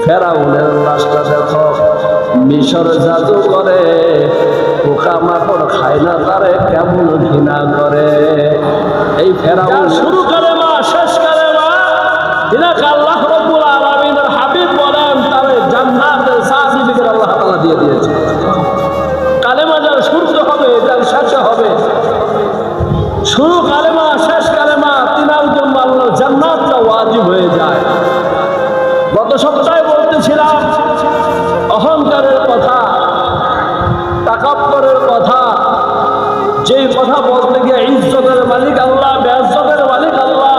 ফেরাউনের লাশটা দেখো, মিশর জাদু করে, পোকামাকড় খায় না তারে কেমন ঘৃণা করে। এই ফেরাউন শুরু করে মা শেষ করে মা, যিনাকে আল্লাহ রাব্বুল আলামিনের হাবিব বলেন তারে জান্নাতের সার্টিফিকেট আল্লাহ তাআলা দিয়ে দিয়েছে। কালেমা যার শুরু হবে যার শেষ হবে, শুরু কালেমা শেষ কালেমা, তিনার জন্য আল্লাহর জান্নাতটা ওয়াজিব হয়ে যায়। গত সপ্তাহে বলতেছিলাম অহংকারের কথা, তাকাব্বুরের কথা, যেই কথা বলতে গিয়ে ইজ্জতের মালিক আল্লাহ, বেইজ্জতের মালিক আল্লাহ।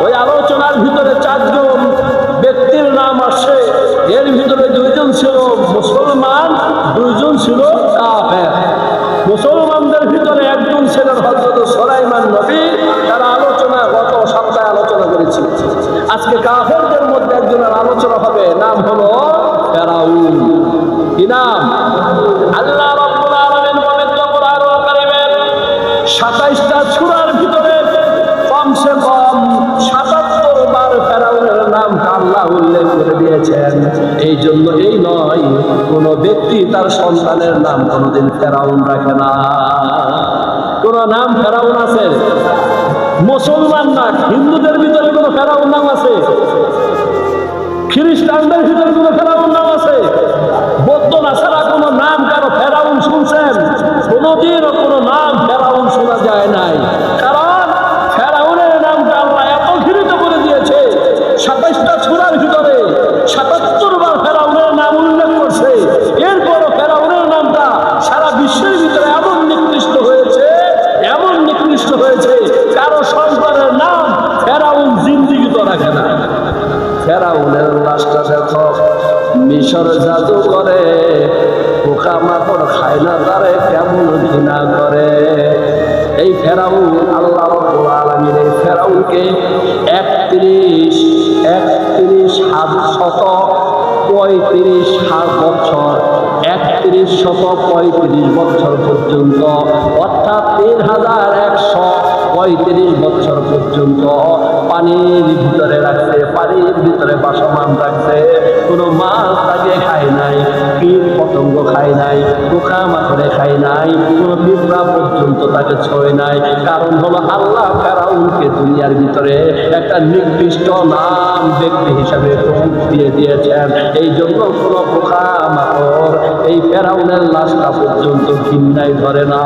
ওই আলোচনার ভিতরে 4 জন ব্যক্তির নাম আসে। এর ভিতরে 2 জন ছিল মুসলমান, 2 জন ছিল কাফের। মুসলমানদের ভিতরে একজন ছিলেন হযরত সুলাইমান নবী, তার আলোচনা গত সপ্তাহে আলোচনা করেছি। আজকে কাফেরদের মধ্যে একজনের আলোচনা হবে, নাম হলো ফেরাউন। কি নাম? আল্লাহ রাব্বুল আলামিন পবিত্র কোরআনুল কারীমের 27টা সূরার ভিতরে কমসে কম 77 বার ফেরাউনের নাম আল্লাহ উল্লেখ করে দিয়েছেন। এই জন্য এই নয় কোন ব্যক্তি তার সন্তানের নাম কোনদিন ফেরাউন রাখে না। কোন নাম ফেরাউন আছে? মুসলমান না, হিন্দুদের ভিতরে কোন ফেরাউন নাম আছে? খ্রিস্টানদের ভিতরে কোন ফেরাউন নাম আছে? বৌদ্ধ নাসারা কোন নাম কারো ফেরাউন শুনছেন? কোনদিনও কোন নাম ফেরাউন শোনা যায় নাই। কারণ ফেরাউনের নামটা আল্লাহ এত ঘৃণিত করে দিয়েছে, 27টা সূরার ভিতরে 77 বার ফেরাউনের নাম উল্লেখ করছে। এরপরও ফেরাউনের নামটা সারা বিশ্বের ভিতরে এমন নিকৃষ্ট হয়েছে, এমন নিকৃষ্ট হয়েছে, কারো সন্তানের নাম ফেরাউন জিন্দিগিত রাখে না। ফেরাউনের লাশটা দেখো, মিশর জাদু করে, পোকামাকড় খায় না তারে কেমন ঘৃণা করে। এই ফেরাউন আল্লাহ রাব্বুল আলামিন এই ফেরাউনকে 31,735 বছর, 3135 বছর পর্যন্ত, অর্থাৎ 3135 বছর পর্যন্ত পানির ভিতরে রাখছে, পানির ভিতরে বাসমান রাখছে। কোনো মাছ তাকে খায় নাই, কীট পতঙ্গ খায় নাই, পোকামাকড়ে খায় নাই, কোনো পিঁপড়া পর্যন্ত তাকে ছোঁয় নাই। কারণ হলো আল্লাহ ফেরাউনকে দুনিয়ার ভিতরে একটা নির্দিষ্ট নাম ব্যক্তি হিসাবে দিয়ে দিয়েছেন। এই জন্য কোনো পোকামাকড় এই ফেরাউনের লাশটা পর্যন্ত ঘৃণায় ধরে না।